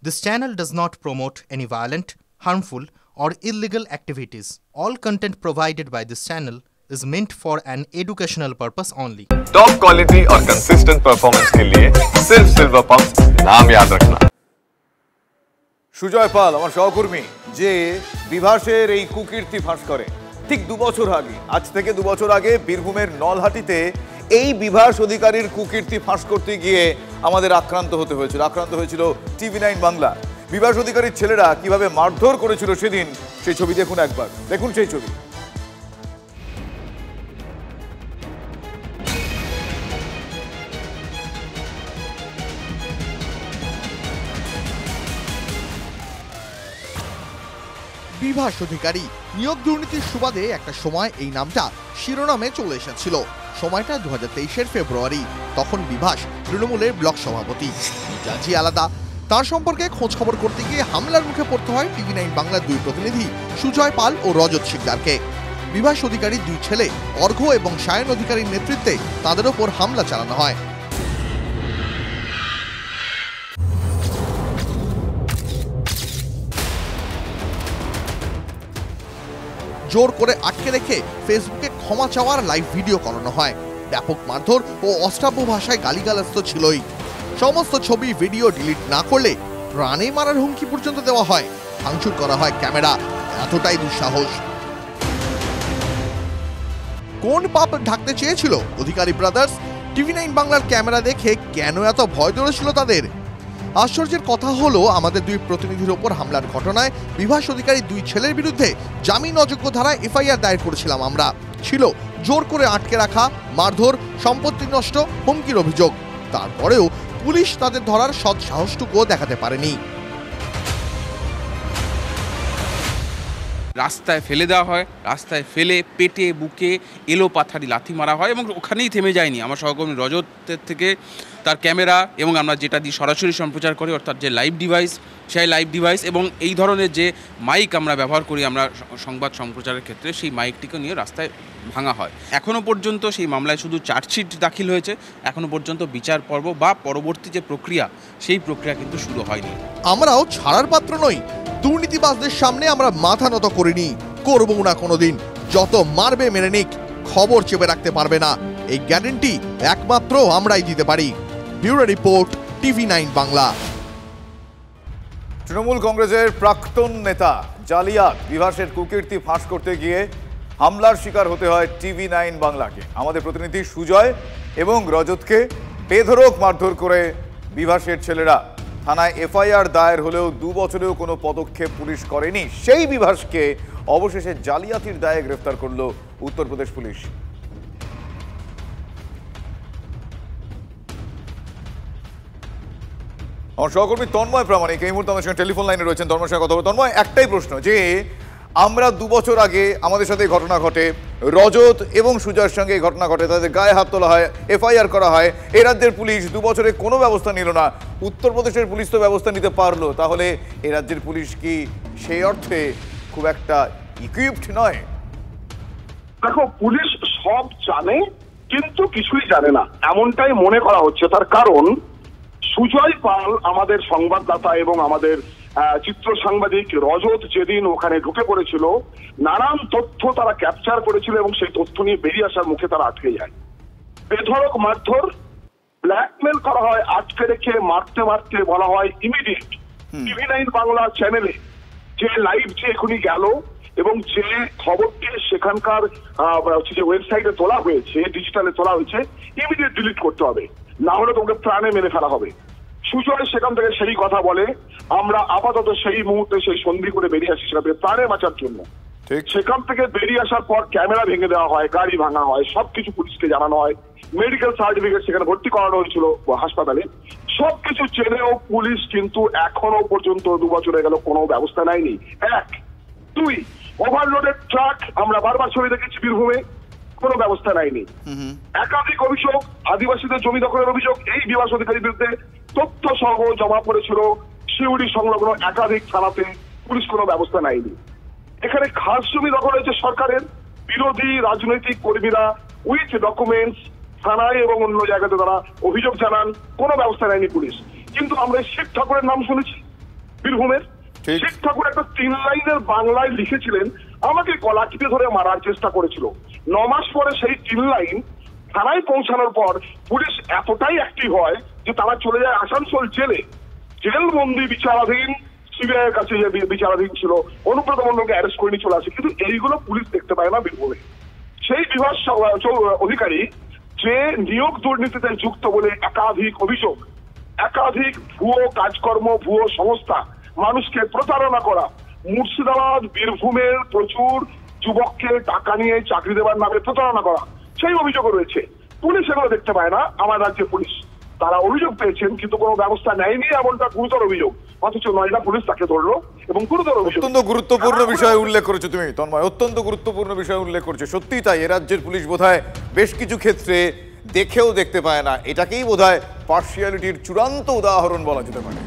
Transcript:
This channel does not promote any violent, harmful, or illegal activities. All content provided by this channel is meant for an educational purpose only. Top quality और consistent performance के लिए सिर्फ silver pumps नाम याद रखना। সুজয় পাল আমার সহকর্মী যে বিভাসের এই কুকীর্তি ফাঁস করে ঠিক 2 বছর আগে, আজ থেকে 2 বছর আগে বীরভূমের নলহাটিতে এই বিভাস অধিকারীর কুকীর্তি ফাঁস করতে গিয়ে আমাদের আক্রান্ত হয়েছিল টিভি9 বাংলা। বিভাস অধিকারীর ছেলেরা কিভাবে মারধর করেছিল সেদিন, সেই ছবি দেখুন একবার, দেখুন সেই ছবি। বিভাস অধিকারী নিয়োগ দুর্নীতির সুবাদে একটা সময় এই নামটা শিরোনামে চলে এসেছিল। সময়টা 2023-এর ফেব্রুয়ারি। তখন বিভাস তৃণমূলের ব্লক সভাপতি, মিজাজি আলাদা। তার সম্পর্কে খোঁজ খবর করতে গিয়ে হামলার মুখে পড়তে হয় টিভি9 বাংলার দুই প্রতিনিধি সুজয় পাল ও রজত শিকদারকে। বিভাস অধিকারীর দুই ছেলে অর্ঘ্য এবং সায়ন অধিকারীর নেতৃত্বে তাদের ওপর হামলা চালানো হয়। জোর করে আটকে রেখে ফেসবুকে ক্ষমা চাওয়ার লাইভ ভিডিও করানো হয়। ব্যাপক মারধর ও অশ্রাব্য ভাষায় গালিগালাজ তো ছিলই। সমস্ত ছবি ভিডিও ডিলিট না করলে প্রাণে মারার হুমকি পর্যন্ত দেওয়া হয়। ভাঙচুর করা হয় ক্যামেরা। এতটাই দুঃসাহস। কোন পাপ ঢাকতে চেয়েছিল অধিকারী ব্রাদার্স? টিভি9 বাংলার ক্যামেরা দেখে কেন এত ভয় ধরেছিল তাদের? আশ্চর্যের কথা হলো, আমাদের দুই প্রতিনিধির ওপর হামলার ঘটনায় বিভাস অধিকারী দুই ছেলের বিরুদ্ধে জামিন অযোগ্য ধারায় এফআইআর দায়ের করেছিলাম আমরা। ছিল জোর করে আটকে রাখা, মারধর, সম্পত্তি নষ্ট, হুমকির অভিযোগ। তারপরেও পুলিশ তাদের ধরার সৎ সাহসটুকুও দেখাতে পারেনি। রাস্তায় ফেলে দেওয়া হয়, রাস্তায় ফেলে পেটে বুকে এলো পাথারি লাথি মারা হয় এবং ওখানেই থেমে যায়নি। আমার সহকর্মী রজতের থেকে তার ক্যামেরা এবং আমরা যেটা দিয়ে সরাসরি সম্প্রচার করি, অর্থাৎ যে লাইভ ডিভাইস, সেই লাইভ ডিভাইস এবং এই ধরনের যে মাইক আমরা ব্যবহার করি আমরা সংবাদ সম্প্রচারের ক্ষেত্রে, সেই মাইকটিকে নিয়ে রাস্তায় ভাঙা হয়। এখনও পর্যন্ত সেই মামলায় শুধু চার্জশিট দাখিল হয়েছে, এখনও পর্যন্ত বিচার পর্ব বা পরবর্তী যে প্রক্রিয়া, সেই প্রক্রিয়া কিন্তু শুরু হয়নি। আমরাও ছাড়ার পাত্র নই। দুর্নীতিবাজদের সামনে আমরা মাথা নত করিনি, করবো না কোনোদিন। যত মারবে মেরে নিক, খবর চেপে রাখতে পারবে না, এই গ্যারান্টি একমাত্র আমরাই দিতে পারি। Bureau report, TV nine Bangla. Trinamool কংগ্রেসের প্রাক্তন নেতা জালিয়াত বিভাসের কুকীর্তি ফাঁস করতে গিয়ে হামলার শিকার হতে হয় টিভি9 বাংলাকে। আমাদের প্রতিনিধি সুজয় এবং রজতকে বেধড়ক মারধর করে বিভাসের ছেলেরা। থানায় এফআইআর দায়ের হলেও 2 বছরেও কোনো পদক্ষেপ পুলিশ করেনি। সেই বিভাসকে অবশেষে জালিয়াতির দায়ে গ্রেফতার করল উত্তরপ্রদেশ পুলিশ। আমার সহকর্মী তন্ময় প্রামাণিক এই মুহূর্তে আমার সঙ্গে টেলিফোন লাইনে রয়েছেন। তন্ময়ের সঙ্গে কথা বলবো। তন্ময়, একটাই প্রশ্ন, যে আমরা 2 বছর আগে আমাদের সাথে এই ঘটনা ঘটে, রজত এবং সুজয়ের সঙ্গে এই ঘটনা ঘটে, তাদের গায়ে হাত তোলা হয়, এফআইআর করা হয়। এই রাজ্যের পুলিশ 2 বছরে কোনো ব্যবস্থা নিল না। উত্তরপ্রদেশের পুলিশ তো ব্যবস্থা নিতে পারলো, তাহলে এই রাজ্যের পুলিশ কি সেই অর্থে খুব একটা ইকুইপড নয়? দেখো, পুলিশ সব জানে কিন্তু কিছুই জানে না, এমনটাই মনে করা হচ্ছে। তার কারণ সুজয় পাল আমাদের সংবাদদাতা এবং আমাদের চিত্র সাংবাদিক রজত যেদিন ওখানে ঢুকে পড়েছিল, নানান তথ্য তারা ক্যাপচার করেছিল এবং সেই তথ্য নিয়ে বেরিয়ে আসার মুখে তারা আটকে যায়। বেধড়ক মারধর, ব্ল্যাকমেল করা হয়, আটকে রেখে মারতে মারতে বলা হয় ইমিডিয়েট টিভি9 বাংলা চ্যানেলে যে লাইভ যে এখনই গেল এবং যে খবরটি সেখানকার যে ওয়েবসাইটে তোলা হয়েছে, ডিজিটালে তোলা হয়েছে, ইমিডিয়েট ডিলিট করতে হবে, না হলে তোমাকে প্রাণে মেরে ফেলা হবে। সুজয় সেখান থেকে সেই কথা বলে। আমরা আপাতত সেই মুহূর্তে সেই সন্ধি করে বেরিয়ে আসি সেখান থেকে প্রাণে বাঁচার জন্য। সেখান থেকে বেরিয়ে আসার পর ক্যামেরা ভেঙে দেওয়া হয়, গাড়ি ভাঙা হয়, সবকিছু পুলিশকে জানানো হয়। মেডিকেল সার্টিফিকেট সেখানে ভর্তি করানো হয়েছিল হাসপাতালে। সবকিছু জেনেও পুলিশ কিন্তু এখনো পর্যন্ত 2 বছর হয়ে গেল কোনো ব্যবস্থা নেয়নি। 1, 2, ওভারলোডেড ট্রাক আমরা বারবার ছবি দেখেছি বীরভূমে, কোনো ব্যবস্থা নেয়নি। একাধিক অভিযোগ, আদিবাসীদের জমি দখলের অভিযোগ এই বিভাস অধিকারীর বিরুদ্ধে তথ্য সহ জমা পড়েছিল শিউড়ি সংলগ্ন একাধিক থানাতে, পুলিশ কোনো ব্যবস্থা নেয়নি। এখানে খাস জমি দখল হয়েছে সরকারের, বিরোধী রাজনৈতিক কর্মীরা উইথ ডকুমেন্টস থানায় এবং অন্য জায়গাতে তারা অভিযোগ জানান, কোনো ব্যবস্থা নেয়নি পুলিশ। কিন্তু আমরা শিব ঠাকুরের নাম শুনেছি, বীরভূমের। শিব ঠাকুর একটা 3 লাইনের বাংলায় লিখেছিলেন, আমাকে গলাটিতে ধরে মারার চেষ্টা করেছিল। 9 মাস পরে সেই 3 লাইন থানায় পৌঁছানোর পর পুলিশ এতটাই অ্যাক্টিভ হয় যে তারা চলে যায় আসানসোল জেলে। জেলবন্দি বিচারাধীন, সিবিআইয়ের কাছে যে বিচারাধীন ছিল, অনুব্রত মণ্ডলকে অ্যারেস্ট করে নিয়ে চলে আসে। কিন্তু এইগুলো পুলিশ দেখতে পায় না বীরভূমে। সেই বিভাস অধিকারী যে নিয়োগ দুর্নীতিতে যুক্ত বলে একাধিক অভিযোগ, একাধিক ভুয়ো কাজকর্ম, ভুয়ো সংস্থা, মানুষকে প্রতারণা করা, মুর্শিদাবাদ বীরভূমের প্রচুর যুবককে টাকা নিয়ে চাকরি দেওয়ার নামে প্রতারণা করা, সেই অভিযোগও রয়েছে। পুলিশ এগুলো দেখতে পায় না। আমার রাজ্যের পুলিশ তারা অভিযোগ পেয়েছেন কিন্তু কোনো ব্যবস্থা নেয়নি, এমনটা গুরুতর অভিযোগ। অথচ নয়ডা পুলিশ তাকে ধরলো এবং গুরুতর অভিযোগ। অত্যন্ত গুরুত্বপূর্ণ বিষয় উল্লেখ করেছো তুমি তন্ময়, অত্যন্ত গুরুত্বপূর্ণ বিষয় উল্লেখ করছো। সত্যিই তাই, এ রাজ্যের পুলিশ বোধহয় বেশ কিছু ক্ষেত্রে দেখেও দেখতে পায় না। এটাকেই বোধহয় পার্সিয়ালিটির চূড়ান্ত উদাহরণ বলা যেতে পারে।